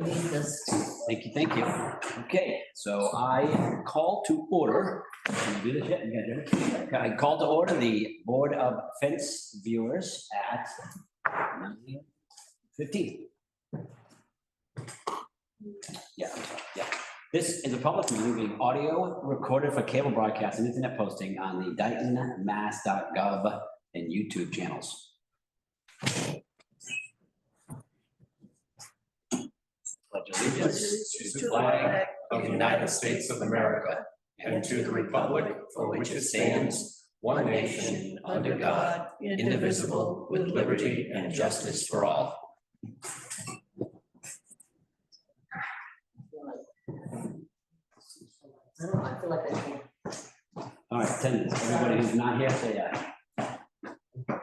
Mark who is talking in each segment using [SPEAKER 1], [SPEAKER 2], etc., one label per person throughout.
[SPEAKER 1] We need this.
[SPEAKER 2] Thank you, thank you. Okay, so I call to order. Can you do this yet? You gotta do it. Okay, I call to order the Board of Fence viewers at 9:15. Yeah. This is a public meeting being audio recorded for cable broadcast and internet posting on the DaytonMass.gov and YouTube channels. Pledge allegiance
[SPEAKER 3] to the flag of the United States of America and to the republic for which it stands, one nation, under God, indivisible, with liberty and justice for all.
[SPEAKER 1] I feel like I can't.
[SPEAKER 2] All right, attendance, everybody who's not here, say aye.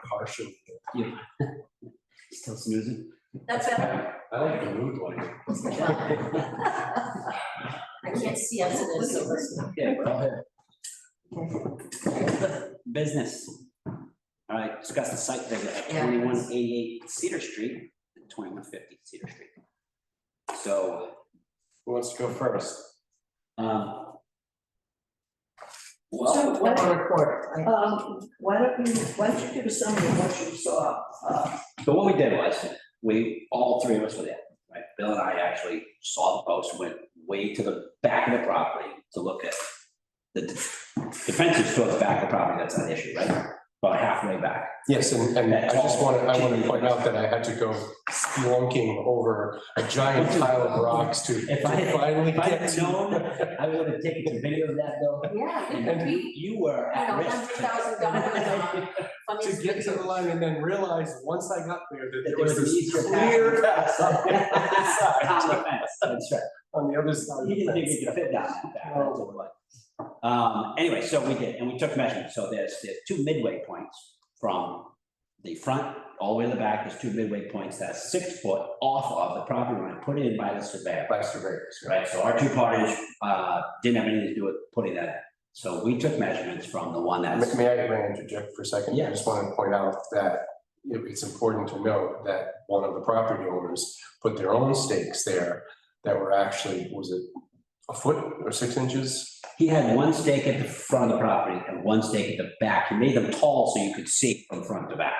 [SPEAKER 3] Partial.
[SPEAKER 2] You. Still snoozing?
[SPEAKER 1] That's better.
[SPEAKER 3] I like the mood like
[SPEAKER 1] I can't see us in this. So listen.
[SPEAKER 2] Yeah, go ahead. Business. All right, discuss the site visit at
[SPEAKER 1] Yeah.
[SPEAKER 2] 2188 Cedar Street and 2150 Cedar Street. So,
[SPEAKER 3] Who wants to go first?
[SPEAKER 2] well,
[SPEAKER 1] So what to record?
[SPEAKER 4] Why don't you give us some of what you saw?
[SPEAKER 2] so what we did was, all three of us were there, right? Bill and I actually saw the post, went way to the back of the property to look at the fence is towards the back of the property, that's not an issue, right? About halfway back.
[SPEAKER 3] Yes, and I just want to point out that I had to go splunking over a giant pile of rocks to
[SPEAKER 2] If I had-
[SPEAKER 3] finally
[SPEAKER 2] If I
[SPEAKER 3] get
[SPEAKER 2] had
[SPEAKER 3] to.
[SPEAKER 2] known, I would have taken some video of that, Bill.
[SPEAKER 1] Yeah, it
[SPEAKER 2] And
[SPEAKER 1] could be,
[SPEAKER 2] you were at
[SPEAKER 1] you know,
[SPEAKER 2] risk.
[SPEAKER 1] $100,000 on
[SPEAKER 3] To get to the line and then realize, once I got there, that there was
[SPEAKER 2] an
[SPEAKER 3] this
[SPEAKER 2] easier
[SPEAKER 3] clear path on the other
[SPEAKER 2] On
[SPEAKER 3] side.
[SPEAKER 2] the fence, that's right.
[SPEAKER 3] On the other side of
[SPEAKER 2] You
[SPEAKER 3] the
[SPEAKER 2] didn't think
[SPEAKER 3] fence.
[SPEAKER 2] we could fit down that back, that's what it was. Anyway, so we did, and we took measurements, so there's two midway points from the front all the way to the back, there's two midway points that's 6 foot off of the property line, put in by the surveyor.
[SPEAKER 3] By surveyors,
[SPEAKER 2] Right, so our two parties, didn't have anything to do with putting that in. So we took measurements from the one that's,
[SPEAKER 3] May I interject for a second?
[SPEAKER 2] Yeah.
[SPEAKER 3] I just want to point out that it's important to note that one of the property owners put their own stakes there that were actually, was it a foot or 6 inches?
[SPEAKER 2] he had one stake at the front of the property and one stake at the back. He made them tall so you could see from front to back.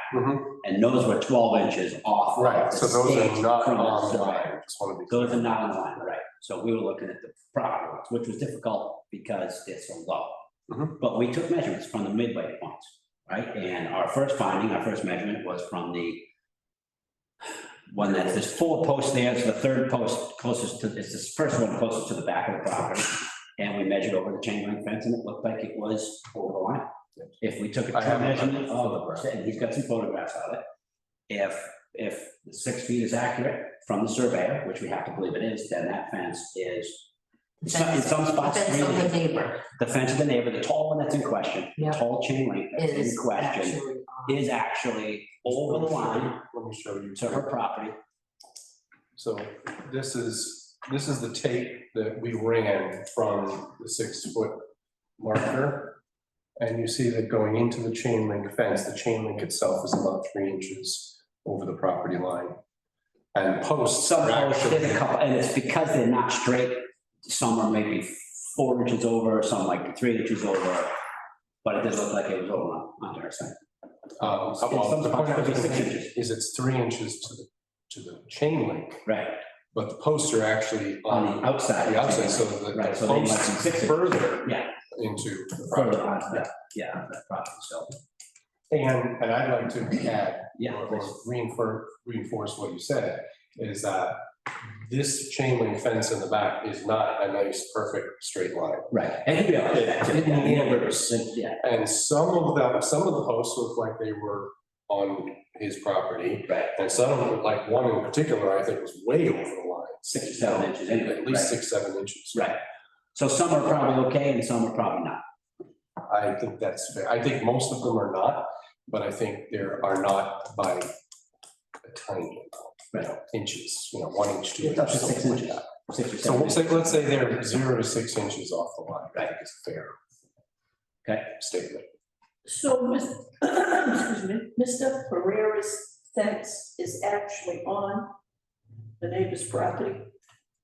[SPEAKER 2] And those were 12 inches off. of
[SPEAKER 3] Right,
[SPEAKER 2] the
[SPEAKER 3] so those
[SPEAKER 2] stakes
[SPEAKER 3] are not
[SPEAKER 2] from the
[SPEAKER 3] on the
[SPEAKER 2] surveyor.
[SPEAKER 3] line, just want to be.
[SPEAKER 2] Those are not on the line, right? So we were looking at the property lines, which was difficult because they're so low.
[SPEAKER 3] Mhm.
[SPEAKER 2] But we took measurements from the midway points, right? And our first measurement was from the one that's, there's 4 posts there, so the third post closest to, it's this first one closest to the back of the property. And we measured over the chain link fence and it looked like it was over the line. If we took a
[SPEAKER 3] I have
[SPEAKER 2] true
[SPEAKER 3] a
[SPEAKER 2] measurement
[SPEAKER 3] photograph.
[SPEAKER 2] and he's got some photographs of it. If the 6 feet is accurate from the surveyor, which we have to believe it is, then that fence is in some spots.
[SPEAKER 1] Depends on the neighbor.
[SPEAKER 2] The fence of the neighbor, the tall one that's in question, the
[SPEAKER 1] Yeah.
[SPEAKER 2] tall chain link that's in
[SPEAKER 1] Is
[SPEAKER 2] question
[SPEAKER 1] actually,
[SPEAKER 2] is actually over the line
[SPEAKER 3] Let me show you.
[SPEAKER 2] to her property.
[SPEAKER 3] So this is the tape that we ran from the 6 foot marker. And you see that going into the chain link fence, the chain link itself is about 3 inches over the property line. And posts
[SPEAKER 2] Some
[SPEAKER 3] are
[SPEAKER 2] posts, there's a
[SPEAKER 3] actually,
[SPEAKER 2] couple, and it's because they're not straight. Some are maybe 4 inches over, some might be 3 inches over. But it does look like it was over on her side.
[SPEAKER 3] well,
[SPEAKER 2] some
[SPEAKER 3] the point
[SPEAKER 2] spots
[SPEAKER 3] I
[SPEAKER 2] could be
[SPEAKER 3] was
[SPEAKER 2] 6
[SPEAKER 3] making
[SPEAKER 2] inches.
[SPEAKER 3] is it's 3 inches to the chain link,
[SPEAKER 2] Right,
[SPEAKER 3] but the posts are actually
[SPEAKER 2] on the outside.
[SPEAKER 3] the outside, so the
[SPEAKER 2] Right, so they must be
[SPEAKER 3] posts
[SPEAKER 2] 6 inches.
[SPEAKER 3] further
[SPEAKER 2] Yeah,
[SPEAKER 3] into the
[SPEAKER 2] further
[SPEAKER 3] property.
[SPEAKER 2] onto that, yeah, that property, so,
[SPEAKER 3] And I'd like to add,
[SPEAKER 2] yeah.
[SPEAKER 3] or reinforce what you said, is that this chain link fence in the back is not a nice, perfect straight line.
[SPEAKER 2] Right, and he realized that.
[SPEAKER 3] It meanders.
[SPEAKER 2] Yeah,
[SPEAKER 3] And some of the posts look like they were on his property,
[SPEAKER 2] right,
[SPEAKER 3] and some of them, like one in particular, I think was way over the line.
[SPEAKER 2] 6 or 7 inches anyway.
[SPEAKER 3] At least
[SPEAKER 2] right.
[SPEAKER 3] 6-7 inches.
[SPEAKER 2] Right. So some are probably okay and some are probably not.
[SPEAKER 3] I think that's fair. I think most of them are not, but I think there are not by a tiny amount, inches, 1 inch, 2
[SPEAKER 2] It's up
[SPEAKER 3] inches.
[SPEAKER 2] to 6
[SPEAKER 3] something like
[SPEAKER 2] inches.
[SPEAKER 3] that.
[SPEAKER 2] 6 or
[SPEAKER 3] So
[SPEAKER 2] 7
[SPEAKER 3] we'll
[SPEAKER 2] inches.
[SPEAKER 3] say, let's say they're 0 to 6 inches off the line. I think it's a fair
[SPEAKER 2] Okay,
[SPEAKER 3] statement.
[SPEAKER 4] So, excuse me, Mr. Pereira's fence is actually on the neighbor's property?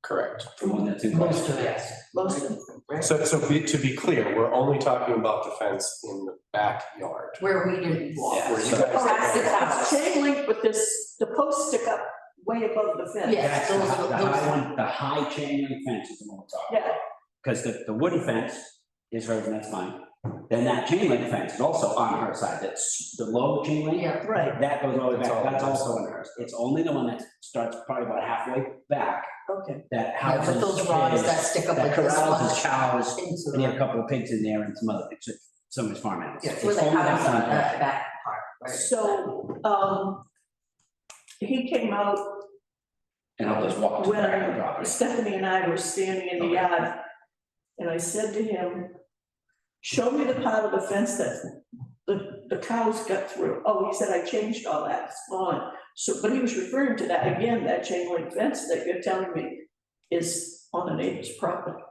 [SPEAKER 3] Correct.
[SPEAKER 2] The one that's in
[SPEAKER 1] Most
[SPEAKER 2] question.
[SPEAKER 1] of it.
[SPEAKER 4] Most of them, right?
[SPEAKER 3] To be clear, we're only talking about the fence in the backyard.
[SPEAKER 1] Where we didn't walk.
[SPEAKER 2] Yeah,
[SPEAKER 3] Where you
[SPEAKER 2] so-
[SPEAKER 3] guys-
[SPEAKER 1] Oh, that's the
[SPEAKER 4] It's
[SPEAKER 1] house.
[SPEAKER 4] chain link, but the posts stick up way above the fence.
[SPEAKER 1] Yeah.
[SPEAKER 2] That's
[SPEAKER 1] those are
[SPEAKER 2] the
[SPEAKER 1] those-
[SPEAKER 2] high one, the high chain link fence is the one we're talking about.
[SPEAKER 4] Yeah,
[SPEAKER 2] Because the wooden fence is hers and that's fine. Then that chain link fence is also on her side. That's the low chain link.
[SPEAKER 1] Yeah,
[SPEAKER 4] right,
[SPEAKER 2] That goes all the way
[SPEAKER 3] That's all
[SPEAKER 2] back. That's
[SPEAKER 3] hers.
[SPEAKER 2] also on hers. It's only the one that starts probably about halfway back
[SPEAKER 4] okay.
[SPEAKER 2] that
[SPEAKER 1] yeah,
[SPEAKER 2] houses
[SPEAKER 1] but those rods that
[SPEAKER 2] pigs,
[SPEAKER 1] stick up
[SPEAKER 2] that
[SPEAKER 1] like this
[SPEAKER 2] corrals
[SPEAKER 1] one.
[SPEAKER 2] his cows,
[SPEAKER 1] Into
[SPEAKER 2] and he had a
[SPEAKER 1] the,
[SPEAKER 2] couple of pigs in there and some other things, some of his farm animals.
[SPEAKER 1] yeah,
[SPEAKER 2] It's
[SPEAKER 1] where the
[SPEAKER 2] only that
[SPEAKER 1] house,
[SPEAKER 2] front
[SPEAKER 1] that
[SPEAKER 2] part.
[SPEAKER 1] back part, right?
[SPEAKER 4] So, he came out
[SPEAKER 2] And help us walk to the back of the
[SPEAKER 4] when
[SPEAKER 2] property.
[SPEAKER 4] Stephanie and I were standing in the
[SPEAKER 2] Okay.
[SPEAKER 4] yard. And I said to him, show me the part of the fence that the cows got through. Oh, he said, I changed all that, it's gone. So, but he was referring to that, again, that chain link fence that you're telling me is on the neighbor's property.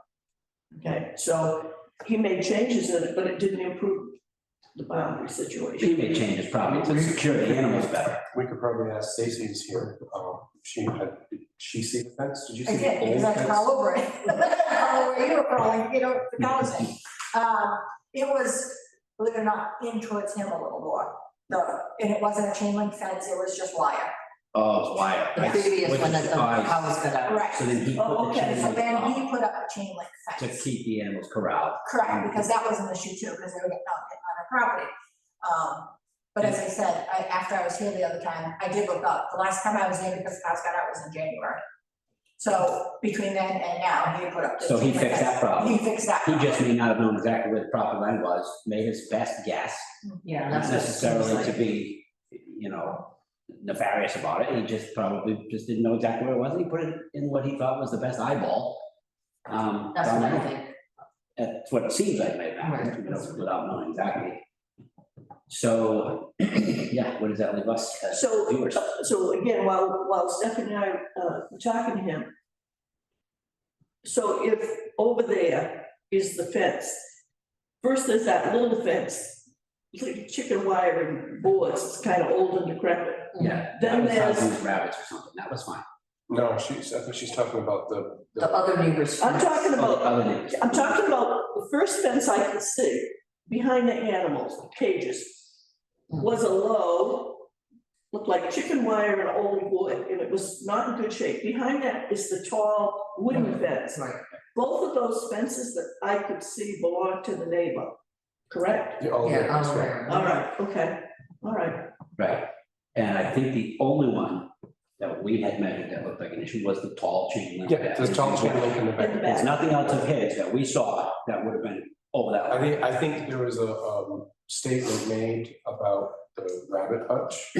[SPEAKER 4] Okay, so he made changes in it, but it didn't improve the boundary situation.
[SPEAKER 2] He made changes probably to secure the animals better.
[SPEAKER 3] We could probably ask Stacy's here. Did she see the fence? Did you see
[SPEAKER 5] I
[SPEAKER 3] the
[SPEAKER 5] did,
[SPEAKER 3] old
[SPEAKER 5] because I
[SPEAKER 3] fence?
[SPEAKER 5] crawl over it. Crawl over you were crawling, the cows in. It was, believe it or not, in towards him a little more. And it wasn't a chain link fence, it was just wire.
[SPEAKER 2] Oh, it's wire.
[SPEAKER 1] The
[SPEAKER 2] right?
[SPEAKER 1] previous
[SPEAKER 2] Which
[SPEAKER 1] one
[SPEAKER 2] is
[SPEAKER 1] that the
[SPEAKER 2] why-
[SPEAKER 1] house got out.
[SPEAKER 5] Right.
[SPEAKER 2] So then he put
[SPEAKER 4] Oh,
[SPEAKER 2] the
[SPEAKER 4] okay,
[SPEAKER 2] chain
[SPEAKER 5] So
[SPEAKER 2] link
[SPEAKER 5] then
[SPEAKER 2] on
[SPEAKER 5] he put up a chain link
[SPEAKER 2] to
[SPEAKER 5] fence.
[SPEAKER 2] keep the animals corralled.
[SPEAKER 5] Correct, because that was an issue too, because they were getting out on their property. But as I said, after I was here the other time, I did look up, the last time I was in, because the house got out was in January. So between then and now, he put up the
[SPEAKER 2] So he
[SPEAKER 5] chain link
[SPEAKER 2] fixed
[SPEAKER 5] fence.
[SPEAKER 2] that problem.
[SPEAKER 5] He fixed that.
[SPEAKER 2] He just
[SPEAKER 5] problem.
[SPEAKER 2] may not have known exactly where the property line was, made his best guess,
[SPEAKER 1] Yeah,
[SPEAKER 2] not
[SPEAKER 1] that's what it seems
[SPEAKER 2] necessarily to
[SPEAKER 1] like.
[SPEAKER 2] be, nefarious about it. He just probably just didn't know exactly where it was. And he put it in what he thought was the best eyeball.
[SPEAKER 1] That's
[SPEAKER 2] down
[SPEAKER 1] what I
[SPEAKER 2] there.
[SPEAKER 1] think.
[SPEAKER 2] That's what it seems like may have happened, without knowing exactly. So, yeah, what does that leave us as
[SPEAKER 4] So,
[SPEAKER 2] viewers?
[SPEAKER 4] so again, while Stephanie and I were talking to him. So if over there is the fence, first there's that little fence, like chicken wire and boards, it's kind of old and decrepit.
[SPEAKER 2] Yeah,
[SPEAKER 4] Then
[SPEAKER 2] that was
[SPEAKER 4] there's-
[SPEAKER 2] housing rabbits or something. That was fine.
[SPEAKER 3] No, I think she's talking about
[SPEAKER 1] The other neighbors.
[SPEAKER 4] I'm talking
[SPEAKER 2] Oh,
[SPEAKER 4] about,
[SPEAKER 2] the other neighbors.
[SPEAKER 4] I'm talking about the first fence I could see, behind the animals, the cages, was a low, looked like chicken wire and old wood, and it was not in good shape. Behind that is the tall wooden fence.
[SPEAKER 1] Right.
[SPEAKER 4] Both of those fences that I could see belong to the neighbor, correct?
[SPEAKER 3] Yeah, all
[SPEAKER 1] Yeah,
[SPEAKER 3] right,
[SPEAKER 1] I'm
[SPEAKER 3] that's right.
[SPEAKER 1] aware.
[SPEAKER 4] All right, okay, all right.
[SPEAKER 2] Right, and I think the only one that we had measured that looked like an issue was the tall chain link.
[SPEAKER 3] Yeah, there's tall chain link in the
[SPEAKER 4] In the
[SPEAKER 3] back.
[SPEAKER 4] back.
[SPEAKER 2] There's nothing else of his that we saw that would have been over that. line.
[SPEAKER 3] I think there was a statement made about the rabbit hutch.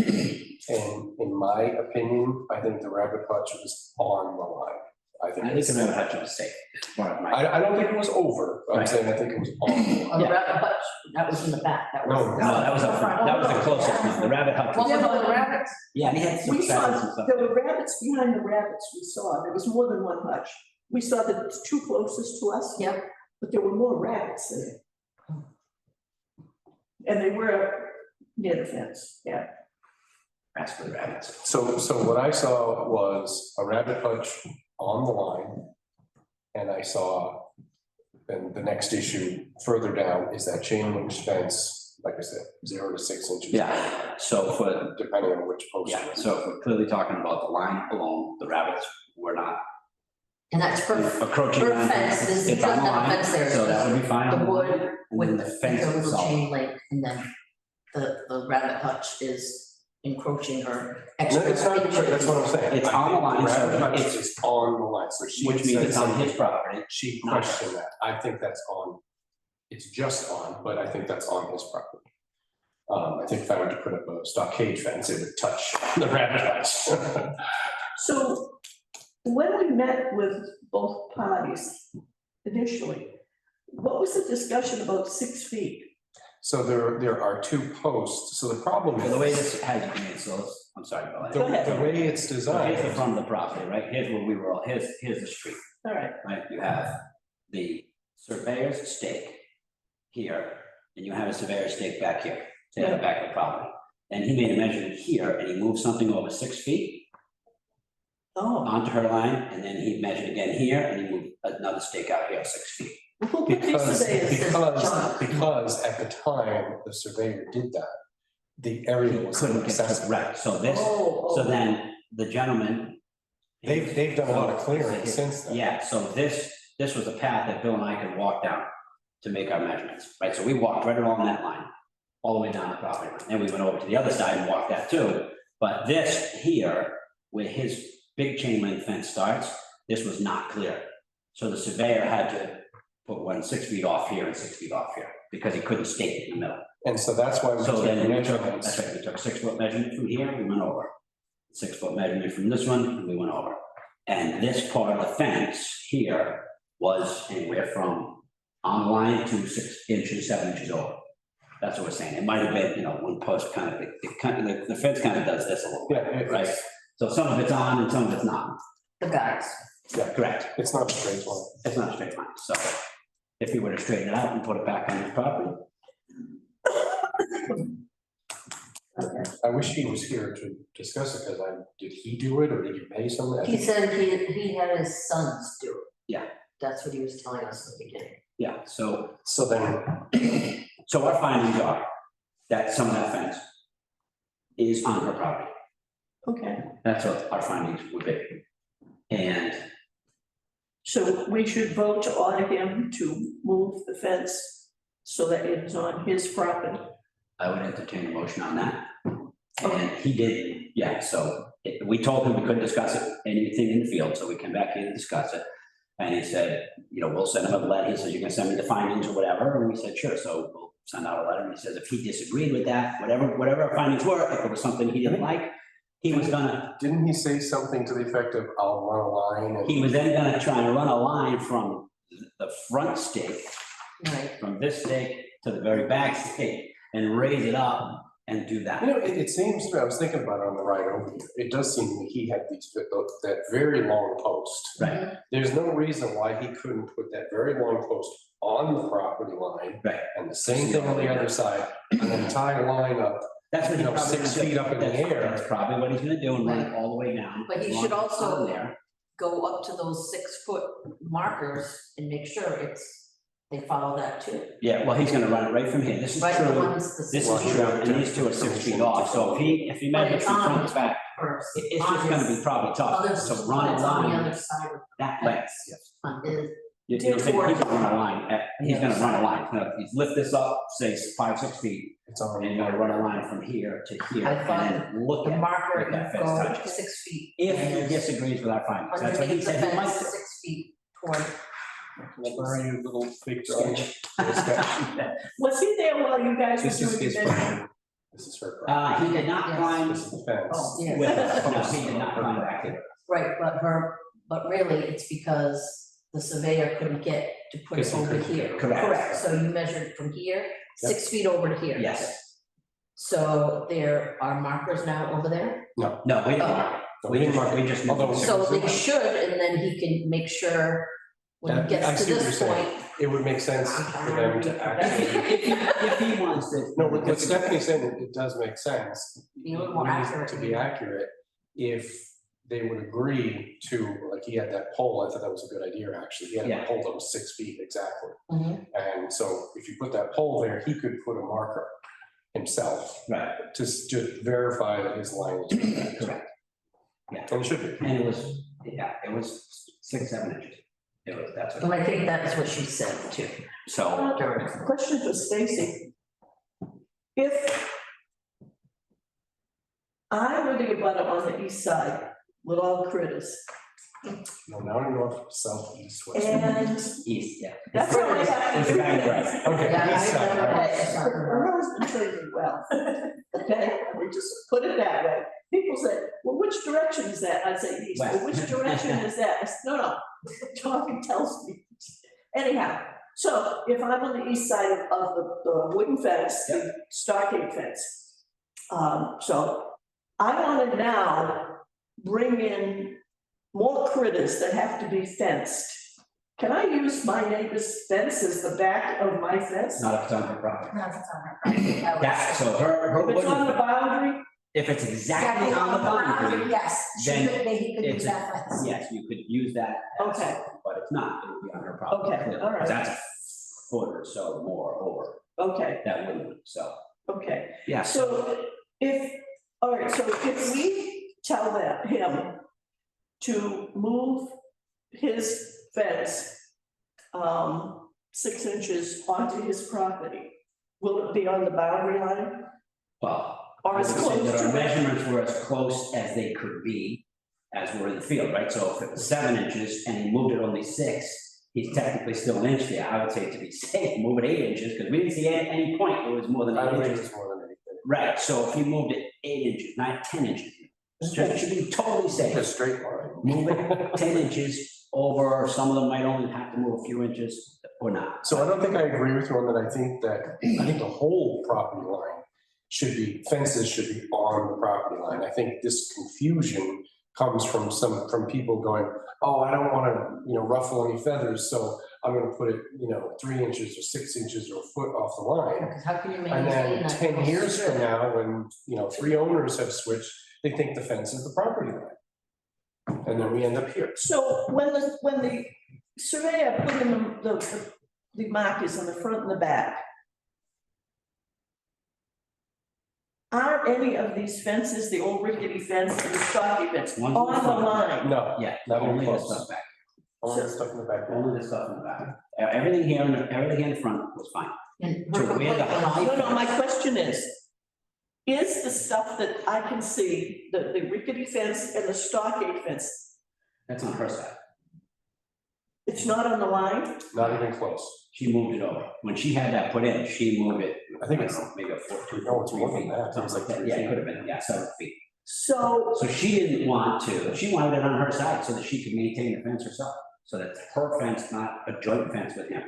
[SPEAKER 3] And in my opinion, I think the rabbit hutch was on the line. I think
[SPEAKER 2] I think the
[SPEAKER 3] it's,
[SPEAKER 2] rabbit hutch was safe, as far as my.
[SPEAKER 3] I don't think it was over. I'm
[SPEAKER 2] Right.
[SPEAKER 3] saying I think it was on the line.
[SPEAKER 1] On the rabbit hutch, that was in the back, that was.
[SPEAKER 3] No,
[SPEAKER 2] No, that was up front, that was the closest one, the rabbit hutch.
[SPEAKER 1] What
[SPEAKER 2] was-
[SPEAKER 1] was on the rabbits?
[SPEAKER 2] Yeah, and he had some
[SPEAKER 4] We saw,
[SPEAKER 2] feathers and stuff.
[SPEAKER 4] there were rabbits behind the rabbits we saw, there was more than one hutch. We saw the two closest to us.
[SPEAKER 1] Yep.
[SPEAKER 4] But there were more rabbits there. And they were near the fence, yeah.
[SPEAKER 2] That's for the rabbits.
[SPEAKER 3] So what I saw was a rabbit hutch on the line. And I saw, then the next issue further down is that chain link fence, like I said, 0 to 6 inches.
[SPEAKER 2] Yeah, so for,
[SPEAKER 3] Depending on which post.
[SPEAKER 2] yeah, so if we're clearly talking about the line alone, the rabbits were not
[SPEAKER 1] And that's per,
[SPEAKER 2] encroaching
[SPEAKER 1] per
[SPEAKER 2] on.
[SPEAKER 1] fence, this
[SPEAKER 2] It's
[SPEAKER 1] doesn't
[SPEAKER 2] on the
[SPEAKER 1] have a
[SPEAKER 2] line,
[SPEAKER 1] fence there,
[SPEAKER 2] so that would be fine.
[SPEAKER 1] the
[SPEAKER 2] on
[SPEAKER 1] wood
[SPEAKER 2] line, and
[SPEAKER 1] with
[SPEAKER 2] then
[SPEAKER 1] the
[SPEAKER 2] fence
[SPEAKER 1] little
[SPEAKER 2] itself.
[SPEAKER 1] chain link, and then the rabbit hutch is encroaching or
[SPEAKER 3] No,
[SPEAKER 1] extra.
[SPEAKER 3] it's not, that's what I'm saying.
[SPEAKER 2] It's
[SPEAKER 3] I
[SPEAKER 2] on the
[SPEAKER 3] think
[SPEAKER 2] line, so
[SPEAKER 3] rabbit hutch
[SPEAKER 2] it's-
[SPEAKER 3] is on the line, so she.
[SPEAKER 2] Which
[SPEAKER 3] had
[SPEAKER 2] means
[SPEAKER 3] said
[SPEAKER 2] it's on
[SPEAKER 3] something.
[SPEAKER 2] his property.
[SPEAKER 3] She
[SPEAKER 2] not hers.
[SPEAKER 3] questioned that. I think that's on, it's just on, but I think that's on his property. I think if I were to put up a stockade fence, it would touch the rabbit hutch.
[SPEAKER 4] So when we met with both parties initially, what was the discussion about 6 feet?
[SPEAKER 3] So there are two posts, so the problem
[SPEAKER 2] Well, the way
[SPEAKER 3] is,
[SPEAKER 2] this has been, so I'm sorry, Bill.
[SPEAKER 3] the
[SPEAKER 4] Go ahead.
[SPEAKER 3] the way it's
[SPEAKER 2] So
[SPEAKER 3] designed.
[SPEAKER 2] here's the front of the property, right? Here's where we were all, here's the street,
[SPEAKER 4] All right,
[SPEAKER 2] right? You have the surveyor's stake here, and you have a surveyor's stake back here, to the back of the property. And he made a measurement here, and he moved something over 6 feet.
[SPEAKER 4] Oh,
[SPEAKER 2] onto her line, and then he measured again here, and he moved another stake out here 6 feet.
[SPEAKER 4] who put these surveyors?
[SPEAKER 3] Because at the time the surveyor did that, the area was
[SPEAKER 2] Couldn't get to,
[SPEAKER 3] inaccessible.
[SPEAKER 2] right, so this,
[SPEAKER 4] Oh,
[SPEAKER 2] so
[SPEAKER 4] oh.
[SPEAKER 2] then the gentleman.
[SPEAKER 3] They've done a lot of clearing since then.
[SPEAKER 2] Yeah, so this was a path that Bill and I could walk down to make our measurements, right? So we walked right along that line, all the way down the property line. Then we went over to the other side and walked that too. But this here, where his big chain link fence starts, this was not clear. So the surveyor had to put one 6 feet off here and 6 feet off here, because he couldn't stake it in the middle.
[SPEAKER 3] And so that's why we
[SPEAKER 2] So
[SPEAKER 3] took
[SPEAKER 2] then we took,
[SPEAKER 3] measurements.
[SPEAKER 2] that's right, we took 6 foot measurement from here, we went over. 6 foot measurement from this one, and we went over. And this part of the fence here was anywhere from on the line to 6 inches, 7 inches over. That's what we're saying. It might have been, you know, one post kind of, the fence kind of does this a little bit,
[SPEAKER 3] Yeah,
[SPEAKER 2] right? So some of it's on and some of it's not.
[SPEAKER 1] The guys.
[SPEAKER 2] Correct.
[SPEAKER 3] it's not a straight line.
[SPEAKER 2] It's not a straight line. So if he were to straighten it out and put it back on his property,
[SPEAKER 3] I wish he was here to discuss it, because did he do it or did you pay someone?
[SPEAKER 1] He said he had his sons do it.
[SPEAKER 2] Yeah.
[SPEAKER 1] That's what he was telling us in the beginning.
[SPEAKER 2] yeah, so
[SPEAKER 3] So then,
[SPEAKER 2] So our findings are that some of that fence is on her property.
[SPEAKER 4] Okay,
[SPEAKER 2] That's what our findings would be. And
[SPEAKER 4] so we should vote to order him to move the fence so that it is on his property.
[SPEAKER 2] I would entertain a motion on that. And he did, yeah, so we told him we couldn't discuss it, anything in the field, so we came back here to discuss it. And he said, you know, we'll send him a letter. He says, you're gonna send me the findings or whatever. And we said, sure. So we'll send out a letter. And he says, if he disagreed with that, whatever our findings were, if it was something he didn't like, he was gonna,
[SPEAKER 3] didn't he say something to the effect of, I'll run a line and?
[SPEAKER 2] he was then gonna try and run a line from the front stake,
[SPEAKER 1] Right.
[SPEAKER 2] from this stake to the very back stake, and raise it up and do that.
[SPEAKER 3] You know, it seems to me, I was thinking about it on the ride over here, it does seem to me he had that very long post.
[SPEAKER 2] Right,
[SPEAKER 3] There's no reason why he couldn't put that very long post on the property line.
[SPEAKER 2] right.
[SPEAKER 3] And the same thing on the other side, and then tie a line up,
[SPEAKER 2] That's what he
[SPEAKER 3] You know,
[SPEAKER 2] probably
[SPEAKER 3] 6
[SPEAKER 2] gonna do.
[SPEAKER 3] feet up in the
[SPEAKER 2] That's-
[SPEAKER 3] air.
[SPEAKER 2] That's probably what he's gonna do and run it all the way down.
[SPEAKER 1] But he
[SPEAKER 2] as long
[SPEAKER 1] should
[SPEAKER 2] as it's
[SPEAKER 1] also-
[SPEAKER 2] on there.
[SPEAKER 1] Go up to those 6 foot markers and make sure they follow that too.
[SPEAKER 2] Yeah, well, he's gonna run it right from here. This is
[SPEAKER 1] Right, the
[SPEAKER 2] true.
[SPEAKER 1] ones, the
[SPEAKER 2] This
[SPEAKER 1] six
[SPEAKER 2] is true, and these two are 6 feet off. So if he
[SPEAKER 1] But
[SPEAKER 2] measures
[SPEAKER 1] it's
[SPEAKER 2] from
[SPEAKER 1] on
[SPEAKER 2] front to back,
[SPEAKER 1] first.
[SPEAKER 2] it's just gonna be probably tough.
[SPEAKER 1] Other,
[SPEAKER 2] So
[SPEAKER 1] but
[SPEAKER 2] run a
[SPEAKER 1] it's on the
[SPEAKER 2] line
[SPEAKER 1] other side of
[SPEAKER 2] that length.
[SPEAKER 1] on his,
[SPEAKER 2] You know, he's gonna run a line, he's gonna run a line. Now, you lift this up, say 5, 6 feet,
[SPEAKER 3] it's on.
[SPEAKER 2] and you're gonna run a line from here to here,
[SPEAKER 1] I
[SPEAKER 2] and
[SPEAKER 1] thought
[SPEAKER 2] then look
[SPEAKER 1] the
[SPEAKER 2] at
[SPEAKER 1] marker,
[SPEAKER 2] where that
[SPEAKER 1] you
[SPEAKER 2] fence
[SPEAKER 1] go
[SPEAKER 2] touches.
[SPEAKER 1] 6 feet.
[SPEAKER 2] If
[SPEAKER 1] and
[SPEAKER 2] he
[SPEAKER 1] it's
[SPEAKER 2] disagrees with our findings, that's what he
[SPEAKER 1] underneath the
[SPEAKER 2] said he might
[SPEAKER 1] fence,
[SPEAKER 2] do.
[SPEAKER 1] 6 feet toward.
[SPEAKER 3] Very little fake
[SPEAKER 2] Sketch.
[SPEAKER 4] Was he there while you guys
[SPEAKER 3] This
[SPEAKER 4] were
[SPEAKER 3] is
[SPEAKER 4] doing
[SPEAKER 3] his
[SPEAKER 4] the
[SPEAKER 3] property. This is her property.
[SPEAKER 2] He did not
[SPEAKER 1] Yes.
[SPEAKER 2] climb
[SPEAKER 3] This is the fence.
[SPEAKER 1] Oh, yeah.
[SPEAKER 2] with us, no, he did not climb back here.
[SPEAKER 1] Right, but really it's because the surveyor couldn't get to put it
[SPEAKER 3] Because he
[SPEAKER 1] over
[SPEAKER 3] couldn't
[SPEAKER 1] here.
[SPEAKER 3] get it.
[SPEAKER 2] Correct.
[SPEAKER 1] So you measured from here, 6 feet over to here.
[SPEAKER 2] Yes,
[SPEAKER 1] So there are markers now over there?
[SPEAKER 2] no, we didn't mark it.
[SPEAKER 3] So
[SPEAKER 2] We
[SPEAKER 3] didn't
[SPEAKER 2] just,
[SPEAKER 3] mark
[SPEAKER 2] we
[SPEAKER 3] it.
[SPEAKER 2] just.
[SPEAKER 3] Although-
[SPEAKER 1] So they should, and then he can make sure when
[SPEAKER 3] That-
[SPEAKER 1] he
[SPEAKER 3] I
[SPEAKER 1] gets to
[SPEAKER 3] see what
[SPEAKER 1] this
[SPEAKER 3] you're saying.
[SPEAKER 1] point.
[SPEAKER 3] It would make sense for them to actually.
[SPEAKER 2] If he wants to.
[SPEAKER 3] No, what Stephanie's saying, it does make sense.
[SPEAKER 1] Be a little more
[SPEAKER 3] It needs
[SPEAKER 1] accurate.
[SPEAKER 3] To be accurate, if they would agree to, like, he had that pole, I thought that was a good idea, actually, he had
[SPEAKER 2] Yeah.
[SPEAKER 3] a pole that was 6 feet exactly.
[SPEAKER 1] Mhm.
[SPEAKER 3] And so if you put that pole there, he could put a marker himself
[SPEAKER 2] Right,
[SPEAKER 3] to just verify that his line was correct.
[SPEAKER 2] correct.
[SPEAKER 3] And it should be.
[SPEAKER 2] And it was, yeah, it was 6, 7 inches. It was, that's
[SPEAKER 1] And
[SPEAKER 2] what,
[SPEAKER 1] I think that's what she said too.
[SPEAKER 2] so,
[SPEAKER 4] Question for Stacy. If I were to get butter on the east side with all critters,
[SPEAKER 3] No, now north, south, east, west.
[SPEAKER 4] and
[SPEAKER 2] east, yeah.
[SPEAKER 4] that's all I have
[SPEAKER 2] It's
[SPEAKER 4] to do.
[SPEAKER 2] kind of right.
[SPEAKER 3] Okay.
[SPEAKER 1] Yeah,
[SPEAKER 3] east
[SPEAKER 1] I
[SPEAKER 3] side,
[SPEAKER 1] know
[SPEAKER 3] right.
[SPEAKER 1] that.
[SPEAKER 4] Her husband treated me well, okay, we just put it that way. People say, well, which direction is that? I say east, well, which direction is that? I said, no, Tommy tells me. Anyhow, so if I'm on the east side of the wooden fence, the stockade fence. So I want to now bring in more critters that have to be fenced. Can I use my neighbor's fence as the back of my fence?
[SPEAKER 2] Not if it's on her property.
[SPEAKER 5] No, it's on her property. I would
[SPEAKER 2] That,
[SPEAKER 5] say.
[SPEAKER 2] so her
[SPEAKER 4] If it's on the
[SPEAKER 2] wooden,
[SPEAKER 4] boundary,
[SPEAKER 2] If it's exactly on the boundary,
[SPEAKER 5] Yes,
[SPEAKER 2] then
[SPEAKER 5] he could use
[SPEAKER 2] it's a-
[SPEAKER 5] that fence.
[SPEAKER 2] yes, you could use that. as-
[SPEAKER 4] Okay.
[SPEAKER 2] But it's not, it would be on her property.
[SPEAKER 4] Okay,
[SPEAKER 2] clearly,
[SPEAKER 4] all right.
[SPEAKER 2] 'cause that's a foot or so more over
[SPEAKER 4] Okay,
[SPEAKER 2] that wouldn't, so,
[SPEAKER 4] okay.
[SPEAKER 2] yeah.
[SPEAKER 4] So if, all right, so if we tell him to move his fence 6 inches onto his property, will it be on the boundary line?
[SPEAKER 2] Well,
[SPEAKER 4] Or
[SPEAKER 2] I would
[SPEAKER 4] as
[SPEAKER 2] say
[SPEAKER 4] close
[SPEAKER 2] that
[SPEAKER 4] to
[SPEAKER 2] our
[SPEAKER 4] it?
[SPEAKER 2] measurements were as close as they could be as we're in the field, right? So if it was 7 inches and he moved it only 6, he's technically still an inch there. I would say to be safe, move it 8 inches, because we didn't see at any point it was more than
[SPEAKER 3] I
[SPEAKER 2] 8
[SPEAKER 3] don't think
[SPEAKER 2] inches.
[SPEAKER 3] it's more than anything.
[SPEAKER 2] Right, so if you moved it 8 inches, not 10 inches, just to be totally
[SPEAKER 3] A
[SPEAKER 2] safe,
[SPEAKER 3] straight line.
[SPEAKER 2] move it 10 inches over, some of them might only have to move a few inches or not.
[SPEAKER 3] So I don't think I agree with you on that. I think the whole property line fences should be on the property line. I think this confusion comes from from people going, oh, I don't want to, ruffle any feathers, so I'm gonna put it, 3 inches or 6 inches or a foot off the line.
[SPEAKER 1] Because how can you
[SPEAKER 3] And
[SPEAKER 1] maintain
[SPEAKER 3] then
[SPEAKER 1] that?
[SPEAKER 3] 10 years from now, when, 3 owners have switched, they think the fence is the property line. And then we end up here.
[SPEAKER 4] So when the surveyor put in the markers on the front and the back, are any of these fences, the old rickety fence and the stocky fence,
[SPEAKER 2] One's
[SPEAKER 4] on
[SPEAKER 2] in
[SPEAKER 4] the
[SPEAKER 2] front.
[SPEAKER 4] line?
[SPEAKER 3] No,
[SPEAKER 2] Yeah,
[SPEAKER 3] Not
[SPEAKER 2] only the
[SPEAKER 3] close.
[SPEAKER 2] stuff back,
[SPEAKER 3] only the stuff in the back.
[SPEAKER 2] only the stuff in the back. Everything here, everything in the front was fine.
[SPEAKER 1] And
[SPEAKER 2] To
[SPEAKER 1] her
[SPEAKER 2] where the
[SPEAKER 1] complaint
[SPEAKER 2] height-
[SPEAKER 1] was-
[SPEAKER 4] No, my question is the stuff that I can see, the rickety fence and the stockade fence,
[SPEAKER 2] That's on her side.
[SPEAKER 4] it's not on the line?
[SPEAKER 3] Not even close.
[SPEAKER 2] She moved it over. When she had that put in, she moved it,
[SPEAKER 3] I think
[SPEAKER 2] I
[SPEAKER 3] it's,
[SPEAKER 2] don't know, maybe a foot, 2
[SPEAKER 3] No,
[SPEAKER 2] foot,
[SPEAKER 3] it's
[SPEAKER 2] 3
[SPEAKER 3] more than
[SPEAKER 2] feet,
[SPEAKER 3] that.
[SPEAKER 2] something like that.
[SPEAKER 3] 3
[SPEAKER 2] Yeah, it
[SPEAKER 3] feet.
[SPEAKER 2] could have been, yeah, 7 feet.
[SPEAKER 4] So,
[SPEAKER 2] So she didn't want to, she wanted it on her side so that she could maintain the fence herself. So that's her fence, not a joint fence with him.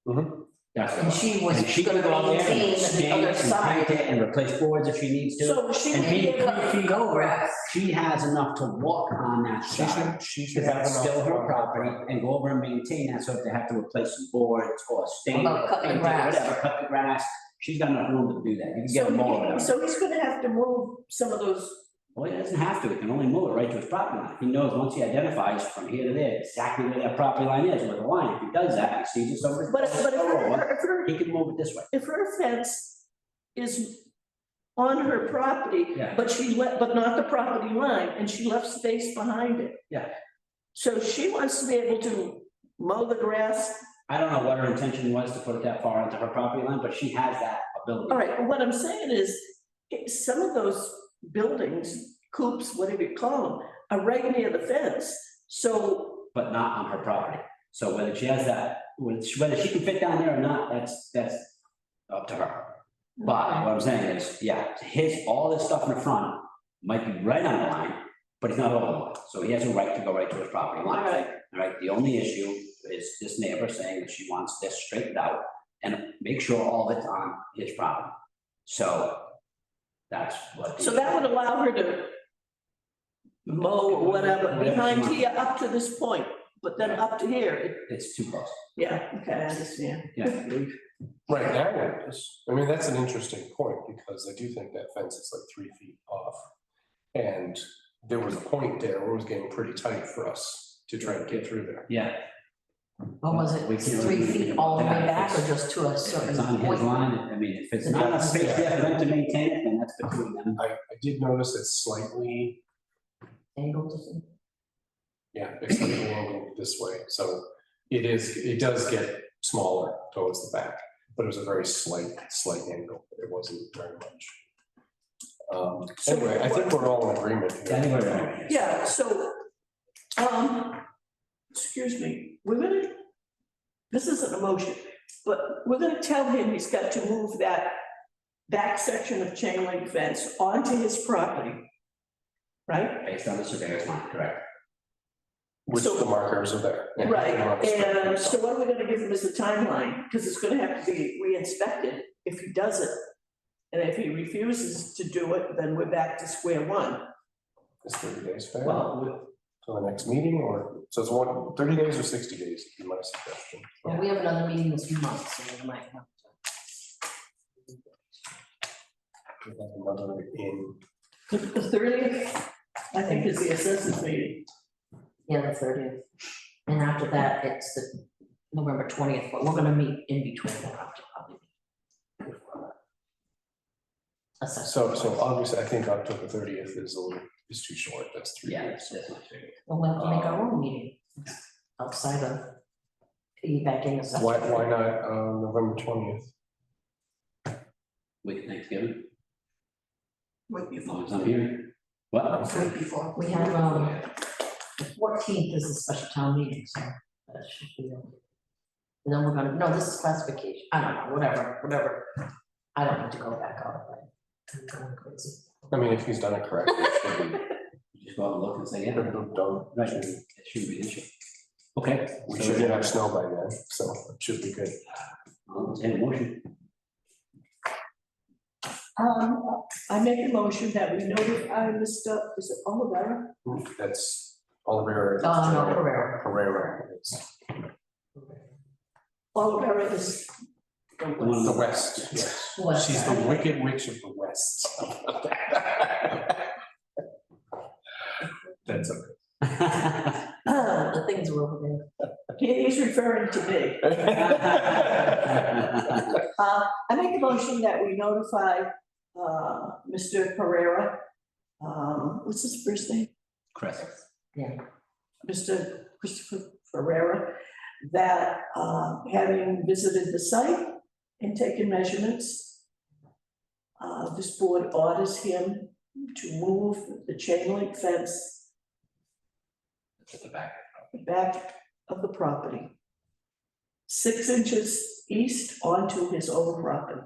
[SPEAKER 3] Mhm.
[SPEAKER 2] That's what it
[SPEAKER 1] And
[SPEAKER 2] was.
[SPEAKER 1] she was
[SPEAKER 2] And she
[SPEAKER 1] gonna
[SPEAKER 2] can go out there and
[SPEAKER 1] maintain the
[SPEAKER 2] stain
[SPEAKER 1] other
[SPEAKER 2] and
[SPEAKER 1] side.
[SPEAKER 2] paint it and replace boards if she needs to.
[SPEAKER 4] so she
[SPEAKER 2] And
[SPEAKER 4] would be
[SPEAKER 2] being
[SPEAKER 4] able,
[SPEAKER 2] 3 feet over, she has enough to walk on that side.
[SPEAKER 3] she should
[SPEAKER 2] Because
[SPEAKER 3] have
[SPEAKER 2] that's
[SPEAKER 3] enough.
[SPEAKER 2] still her property, and go over and maintain that, so if they have to replace some boards or stain,
[SPEAKER 1] What
[SPEAKER 2] or
[SPEAKER 1] about cutting
[SPEAKER 2] paint it,
[SPEAKER 1] grass?
[SPEAKER 2] whatever, cut the grass, she's got enough room to do that, you can get
[SPEAKER 4] so
[SPEAKER 2] them all.
[SPEAKER 4] so he's gonna have to move some of those,
[SPEAKER 2] Well, he doesn't have to, he can only move it right to his property line, he knows once he identifies from here to there, exactly where that property line is, with the line, if he does that, he sees it somewhere.
[SPEAKER 4] but if
[SPEAKER 2] He can move it this way,
[SPEAKER 4] if her fence is on her property,
[SPEAKER 2] yeah,
[SPEAKER 4] but but not the property line, and she left space behind it.
[SPEAKER 2] Yeah.
[SPEAKER 4] So she wants to be able to mow the grass.
[SPEAKER 2] I don't know what her intention was to put it that far onto her property line, but she has that ability.
[SPEAKER 4] All right, but what I'm saying is, some of those buildings, coops, whatever you call them, are right near the fence. So,
[SPEAKER 2] But not on her property. So whether she has that, whether she can fit down there or not, that's up to her. But what I'm saying is, yeah, all this stuff in the front might be right on the line, but he's not over the line. So he has a right to go right to his property
[SPEAKER 4] all
[SPEAKER 2] line.
[SPEAKER 4] right,
[SPEAKER 2] All right, the only issue is this neighbor saying that she wants this straightened out and make sure all of it's on his property. So that's what.
[SPEAKER 4] so that would allow her to mow or whatever behind here up to this point, but then up to here,
[SPEAKER 2] It's too close.
[SPEAKER 4] yeah, okay, I understand.
[SPEAKER 2] Yeah.
[SPEAKER 3] Right now it is. I mean, that's an interesting point, because I do think that fence is like 3 feet off. And there was a point there where it was getting pretty tight for us to try to get through there.
[SPEAKER 2] Yeah.
[SPEAKER 1] What was it,
[SPEAKER 2] We can't
[SPEAKER 1] 3
[SPEAKER 2] really
[SPEAKER 1] feet
[SPEAKER 2] do
[SPEAKER 1] all the way
[SPEAKER 2] that.
[SPEAKER 1] back or
[SPEAKER 2] It's-
[SPEAKER 1] just to a
[SPEAKER 2] If
[SPEAKER 1] certain
[SPEAKER 2] it's on his
[SPEAKER 1] point?
[SPEAKER 2] line, I mean, if it's not enough space there for them to maintain it, then that's between them.
[SPEAKER 3] I did notice it's slightly,
[SPEAKER 1] Angled to see.
[SPEAKER 3] it's slightly angled this way, so it does get smaller towards the back, but it was a very slight angle. It wasn't very much.
[SPEAKER 4] So
[SPEAKER 3] Anyway, I think we're all in agreement here.
[SPEAKER 2] Anyway,
[SPEAKER 4] Yeah, so, excuse me, this isn't a motion, but we're gonna tell him he's got to move that back section of chain link fence onto his property. Right?
[SPEAKER 2] based on the surveyor's line, correct?
[SPEAKER 3] Which
[SPEAKER 4] So-
[SPEAKER 3] the markers are there.
[SPEAKER 4] Right, and so what are we gonna give him as a timeline? Because it's gonna have to be re-inspected if he does it. And if he refuses to do it, then we're back to square one.
[SPEAKER 3] Is 30 days fair?
[SPEAKER 2] Well,
[SPEAKER 3] So the next meeting, or, so it's 30 days or 60 days, would be my suggestion.
[SPEAKER 1] Well, we have another meeting in 2 months, so we might have to.
[SPEAKER 3] We have another in
[SPEAKER 4] The 30th, I think is the assessors meeting.
[SPEAKER 1] Yeah, the 30th. And after that, it's the November 20th, but we're gonna meet in between that. Probably. Assessment.
[SPEAKER 3] So obviously, I think October 30th is too short, that's 3
[SPEAKER 2] Yeah,
[SPEAKER 3] days.
[SPEAKER 2] that's not fair.
[SPEAKER 1] Well, we'll have to make our own meeting outside of piggybacking assessment.
[SPEAKER 3] Why not, November 20th?
[SPEAKER 2] Week of Thanksgiving,
[SPEAKER 5] Week
[SPEAKER 2] as
[SPEAKER 5] before,
[SPEAKER 2] long as I'm here. What?
[SPEAKER 5] week before.
[SPEAKER 1] We have, the 14th is a special town meeting, so that should be okay. And then we're gonna, no, this is classification, I don't know, whatever. I don't need to go back out, but I'm going crazy.
[SPEAKER 3] I mean, if he's done it correctly, it should be.
[SPEAKER 2] You just go out and look and say, yeah,
[SPEAKER 3] Don't,
[SPEAKER 2] right, it shouldn't be an issue. Okay.
[SPEAKER 3] we
[SPEAKER 2] so
[SPEAKER 3] shouldn't have snow by then, so it should be good.
[SPEAKER 2] I'll entertain a motion.
[SPEAKER 4] I make a motion that we notify Mr., is it Olivera?
[SPEAKER 3] That's Olivera.
[SPEAKER 1] No, Herrera.
[SPEAKER 3] Herrera, it's
[SPEAKER 4] Olivera is
[SPEAKER 2] The one-
[SPEAKER 3] the west, yes.
[SPEAKER 1] West.
[SPEAKER 3] She's the wicked witch of the west. That's okay.
[SPEAKER 1] The things were over there.
[SPEAKER 4] He's referring to me. I make a motion that we notify, Mr. Pereira, what's his first name?
[SPEAKER 2] Chris.
[SPEAKER 4] Mr. Christopher Ferreira, that, having visited the site and taken measurements, this board orders him to move the chain link fence
[SPEAKER 2] At the back.
[SPEAKER 4] back of the property 6 inches east onto his own property.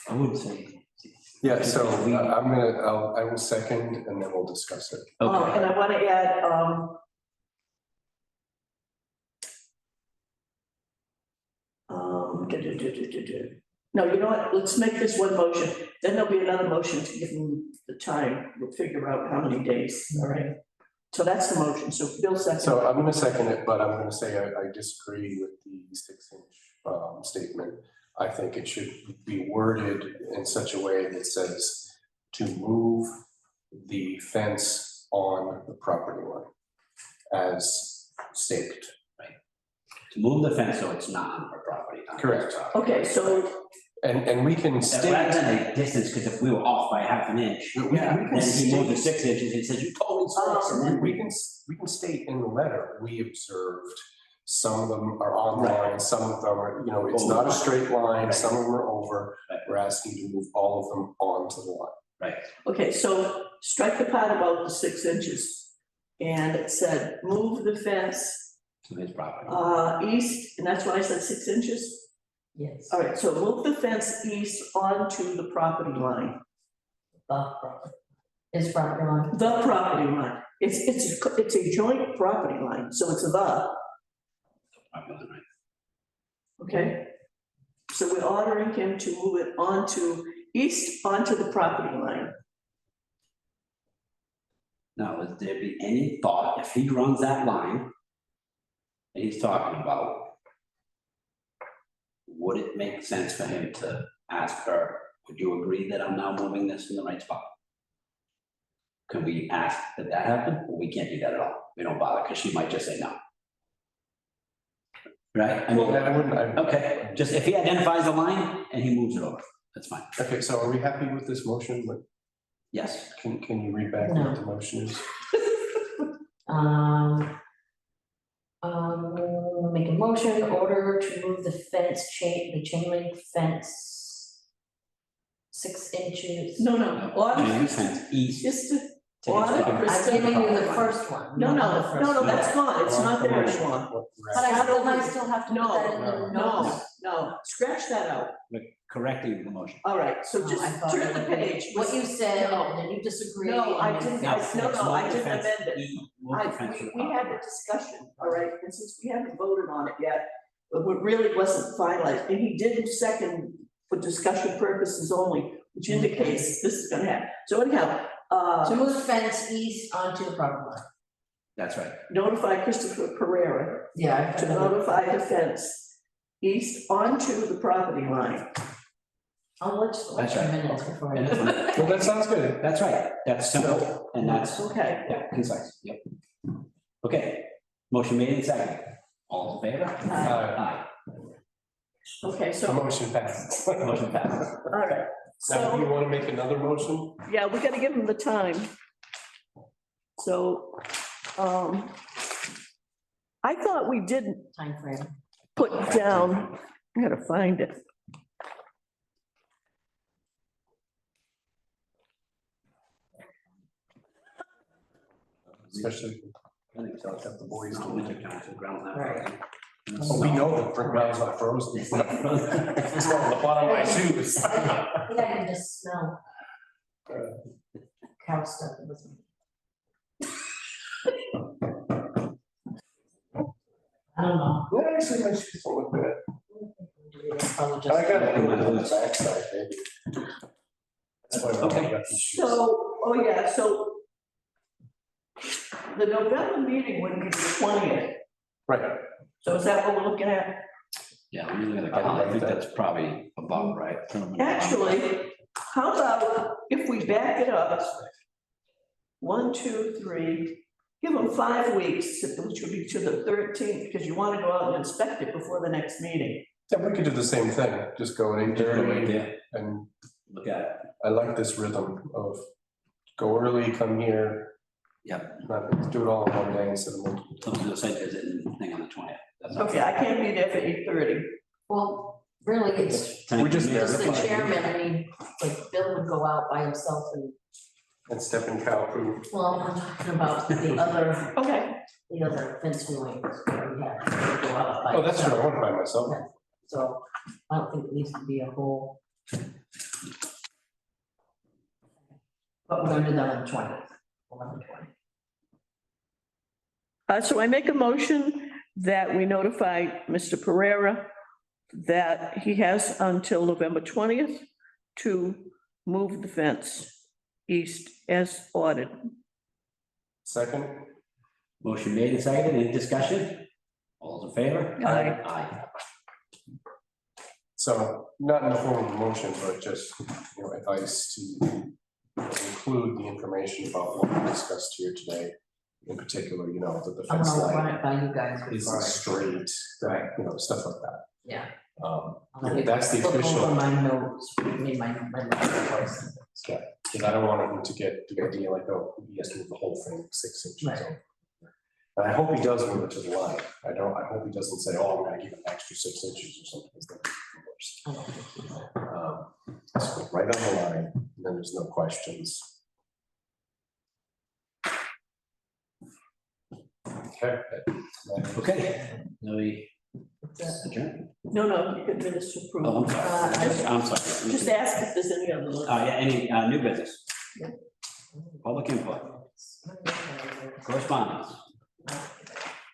[SPEAKER 2] I wouldn't say.
[SPEAKER 3] Yeah, so I will second and then we'll discuss it.
[SPEAKER 2] Okay,
[SPEAKER 4] And I want to add, no, you know what, let's make this one motion, then there'll be another motion to give him the time, we'll figure out how many days, all right? So that's the motion, so Bill second.
[SPEAKER 3] So I'm gonna second it, but I'm gonna say I disagree with the 6-inch statement. I think it should be worded in such a way that says to move the fence on the property line as staked.
[SPEAKER 2] to move the fence so it's not on her property. on his
[SPEAKER 3] Correct.
[SPEAKER 2] property.
[SPEAKER 4] Okay, so,
[SPEAKER 3] And we can
[SPEAKER 2] Rather
[SPEAKER 3] state,
[SPEAKER 2] than a distance, because if we were off by half an inch,
[SPEAKER 3] we can
[SPEAKER 2] then he moved to
[SPEAKER 3] state,
[SPEAKER 2] 6 inches, he says, you told me 6, and then
[SPEAKER 3] we can state in the letter, we observed some of them are on line, some of them are, it's not a straight line,
[SPEAKER 2] Right.
[SPEAKER 3] some of them are over.
[SPEAKER 2] Right.
[SPEAKER 3] We're asking you to move all of them onto the line.
[SPEAKER 2] Right,
[SPEAKER 4] okay, so strike the part about the 6 inches. And it said, move the fence,
[SPEAKER 2] to his property.
[SPEAKER 4] east, and that's why I said 6 inches.
[SPEAKER 1] Yes.
[SPEAKER 4] All right, so move the fence east onto the property line,
[SPEAKER 1] His property line.
[SPEAKER 4] the property line. It's a joint property line, so it's the,
[SPEAKER 2] Property line, right.
[SPEAKER 4] okay? So we're ordering him to move it east onto the property line.
[SPEAKER 2] Now, would there be any thought, if he runs that line that he's talking about, would it make sense for him to ask her, would you agree that I'm now moving this in the right spot? Can we ask that that happen? Or we can't do that at all? We don't bother, because she might just say no. Right? I mean,
[SPEAKER 3] I wouldn't,
[SPEAKER 2] okay, just if he identifies the line and he moves it over, that's fine.
[SPEAKER 3] Okay, so are we happy with this motion?
[SPEAKER 2] Yes.
[SPEAKER 3] Can you read back
[SPEAKER 1] No.
[SPEAKER 3] what the motion is?
[SPEAKER 1] Make a motion, order to move the chain link fence 6 inches.
[SPEAKER 4] No,
[SPEAKER 2] Chain
[SPEAKER 4] order,
[SPEAKER 2] fence east.
[SPEAKER 4] just to,
[SPEAKER 2] to his
[SPEAKER 4] order
[SPEAKER 2] property.
[SPEAKER 1] I'm giving you the first one.
[SPEAKER 4] no,
[SPEAKER 1] not the
[SPEAKER 4] no,
[SPEAKER 1] first
[SPEAKER 4] no,
[SPEAKER 1] one.
[SPEAKER 4] that's gone, it's not there anymore.
[SPEAKER 1] But I still have to put that in
[SPEAKER 4] No,
[SPEAKER 1] the
[SPEAKER 4] no,
[SPEAKER 1] notes.
[SPEAKER 4] no, scratch that out.
[SPEAKER 2] Correcting the motion.
[SPEAKER 4] All right, so
[SPEAKER 1] Oh,
[SPEAKER 4] just
[SPEAKER 1] I thought
[SPEAKER 4] turn
[SPEAKER 1] it
[SPEAKER 4] the
[SPEAKER 1] would be
[SPEAKER 4] page.
[SPEAKER 1] What you said,
[SPEAKER 4] No.
[SPEAKER 1] and then you disagree.
[SPEAKER 4] No, I
[SPEAKER 1] and then-
[SPEAKER 4] didn't.
[SPEAKER 2] Now,
[SPEAKER 4] No,
[SPEAKER 2] let's
[SPEAKER 4] I
[SPEAKER 2] move the
[SPEAKER 4] didn't
[SPEAKER 2] fence
[SPEAKER 4] amend it.
[SPEAKER 2] move the fence to the
[SPEAKER 4] We had
[SPEAKER 2] property.
[SPEAKER 4] a discussion, all right, and since we haven't voted on it yet, but it really wasn't finalized, and he did second for discussion purposes only, which indicates this is gonna happen. So anyhow,
[SPEAKER 1] To move the fence east onto the property line.
[SPEAKER 2] That's right.
[SPEAKER 4] notify Christopher Pereira
[SPEAKER 1] Yeah.
[SPEAKER 4] to notify the fence east onto the property line.
[SPEAKER 1] I'll let you
[SPEAKER 2] That's
[SPEAKER 1] watch your
[SPEAKER 2] right.
[SPEAKER 1] minutes before.
[SPEAKER 2] And that's fine.
[SPEAKER 3] Well, that sounds good.
[SPEAKER 2] That's right, that's simple, and that's,
[SPEAKER 4] Okay,
[SPEAKER 2] yeah, concise, yep. Okay, motion made and seconded. All in favor? Aye.
[SPEAKER 4] okay,
[SPEAKER 3] The
[SPEAKER 4] so,
[SPEAKER 3] motion passes.
[SPEAKER 2] Motion passes.
[SPEAKER 4] all right,
[SPEAKER 3] Now, do you
[SPEAKER 4] so,
[SPEAKER 3] want to make another motion?
[SPEAKER 4] yeah, we gotta give him the time. So, I thought we didn't
[SPEAKER 1] Timeframe.
[SPEAKER 4] put down, I gotta find it.
[SPEAKER 3] Especially,
[SPEAKER 2] I think so, except the boys,
[SPEAKER 3] It's
[SPEAKER 2] winter time, so ground's not.
[SPEAKER 1] Right.
[SPEAKER 3] oh, we know the brick ground's not frozen. It's not frozen. It's on the bottom of my shoes.
[SPEAKER 1] I think I can just smell cow stuff. It was- I don't know.
[SPEAKER 3] Yeah, actually, my shoes don't look good.
[SPEAKER 1] It's probably
[SPEAKER 3] I
[SPEAKER 1] just-
[SPEAKER 3] got it on the backside, maybe. That's why I got these shoes.
[SPEAKER 4] So, oh yeah, so the November meeting would be the 20th,
[SPEAKER 3] Right,
[SPEAKER 4] so is that what we're looking at?
[SPEAKER 2] Yeah, let me look at the calendar, I think that's probably about right.
[SPEAKER 4] Actually, how about if we back it up? 1, 2, 3, give them 5 weeks, which would be to the 13th, because you want to go out and inspect it before the next meeting.
[SPEAKER 3] yeah, we could do the same thing, just go at
[SPEAKER 2] Just go right
[SPEAKER 3] 8:30,
[SPEAKER 2] there,
[SPEAKER 3] and
[SPEAKER 2] look at it.
[SPEAKER 3] I like this rhythm of go early, come here.
[SPEAKER 2] Yep.
[SPEAKER 3] Not do it all in one day instead of multiple.
[SPEAKER 2] Come to the site visit and thing on the 20th. That's all.
[SPEAKER 4] Okay, I can't be there for 8:30.
[SPEAKER 1] Well, really, it's
[SPEAKER 3] We just
[SPEAKER 1] just the
[SPEAKER 3] verify.
[SPEAKER 1] chairman. I mean, like Bill would go out by himself and,
[SPEAKER 3] And step in cow crew.
[SPEAKER 1] well, I'm talking about the
[SPEAKER 4] Okay,
[SPEAKER 1] fence viewings. where we have to go out by
[SPEAKER 3] Oh, that's true, I
[SPEAKER 1] himself.
[SPEAKER 3] went by myself.
[SPEAKER 1] So I don't think it needs to be a whole. But we're gonna do that on the 20th. 11/20.
[SPEAKER 4] so I make a motion that we notify Mr. Pereira that he has until November 20th to move the fence east as ordered.
[SPEAKER 3] Second,
[SPEAKER 2] Motion made and seconded, any discussion? All those in favor?
[SPEAKER 4] Aye.
[SPEAKER 2] Aye.
[SPEAKER 3] so not in the form of a motion, but just, advice to include the information about what we discussed here today. In particular, that the
[SPEAKER 1] I'm
[SPEAKER 3] fence
[SPEAKER 1] gonna run
[SPEAKER 3] line
[SPEAKER 1] it by you guys
[SPEAKER 3] is
[SPEAKER 1] before.
[SPEAKER 3] straight,
[SPEAKER 2] Right.
[SPEAKER 3] stuff like that.
[SPEAKER 1] Yeah.
[SPEAKER 3] Um,
[SPEAKER 1] I'm gonna
[SPEAKER 3] That's the
[SPEAKER 1] look over
[SPEAKER 3] official,
[SPEAKER 1] my notes, read my notes.
[SPEAKER 3] because I don't want him to get the idea like, oh, he has to move the whole thing 6 inches
[SPEAKER 1] Right.
[SPEAKER 3] over. And I hope he does move it to the line. I hope he doesn't say, oh, I'm gonna give an extra 6 inches or something. It's the worst.
[SPEAKER 1] I don't think you know.
[SPEAKER 3] So right on the line, and then there's no questions. Okay.
[SPEAKER 2] Okay, now we
[SPEAKER 1] That's it.
[SPEAKER 2] adjourn.
[SPEAKER 4] No, you could minutes to
[SPEAKER 2] Oh,
[SPEAKER 4] approve.
[SPEAKER 2] I'm sorry, I'm sorry.
[SPEAKER 4] Just ask if there's any other.
[SPEAKER 2] Yeah, any new business? Public input, correspondence,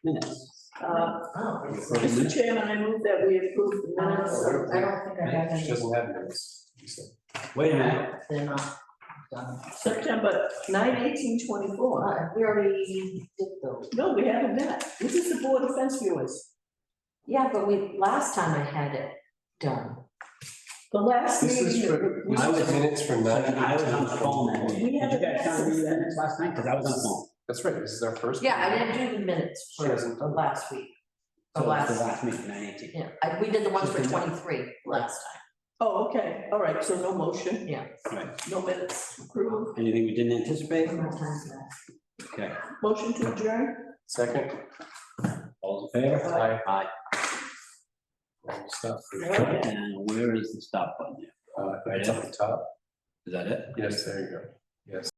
[SPEAKER 2] minutes.
[SPEAKER 1] Oh,
[SPEAKER 4] Mr. Chairman, I move that we approve the minutes.
[SPEAKER 1] I don't think I have
[SPEAKER 3] She
[SPEAKER 1] any.
[SPEAKER 3] doesn't have minutes. He said.
[SPEAKER 2] Wait a minute,
[SPEAKER 1] They're not done.
[SPEAKER 4] September 9/18/24.
[SPEAKER 1] We already did those.
[SPEAKER 4] No, we haven't met. This is the Board of Fence Viewers.
[SPEAKER 1] Yeah, but last time I had it done.
[SPEAKER 4] The last
[SPEAKER 3] This is
[SPEAKER 4] meeting.
[SPEAKER 3] for,
[SPEAKER 4] we-
[SPEAKER 3] this
[SPEAKER 2] I
[SPEAKER 3] is
[SPEAKER 2] was-
[SPEAKER 3] minutes for
[SPEAKER 2] I was on the phone that meeting.
[SPEAKER 4] We
[SPEAKER 2] Did you
[SPEAKER 4] haven't
[SPEAKER 2] guys
[SPEAKER 4] met
[SPEAKER 2] try to
[SPEAKER 4] since
[SPEAKER 2] do
[SPEAKER 4] then.
[SPEAKER 2] minutes last night? Because I was on the phone.
[SPEAKER 3] That's right, this is our first.
[SPEAKER 1] Yeah, I didn't do the minutes
[SPEAKER 3] She
[SPEAKER 1] for
[SPEAKER 3] hasn't
[SPEAKER 1] the
[SPEAKER 3] done.
[SPEAKER 1] last week. The
[SPEAKER 2] So it's the
[SPEAKER 1] last,
[SPEAKER 2] last meeting, 9/18.
[SPEAKER 1] yeah, we did the ones for 23 last
[SPEAKER 4] Oh, okay, all right, so no motion,
[SPEAKER 1] time, yeah.
[SPEAKER 2] Right,
[SPEAKER 4] no minutes approved.
[SPEAKER 2] anything we didn't anticipate?
[SPEAKER 1] How much time is that?
[SPEAKER 2] Okay,
[SPEAKER 4] Motion to adjourn?
[SPEAKER 3] Second.
[SPEAKER 2] all in favor?
[SPEAKER 3] Aye.
[SPEAKER 2] Aye.
[SPEAKER 3] Stuff.
[SPEAKER 4] Okay.
[SPEAKER 2] And where is the stop button here?
[SPEAKER 3] It's at the top.
[SPEAKER 2] Is that it?
[SPEAKER 3] Yes, there you go. Yes.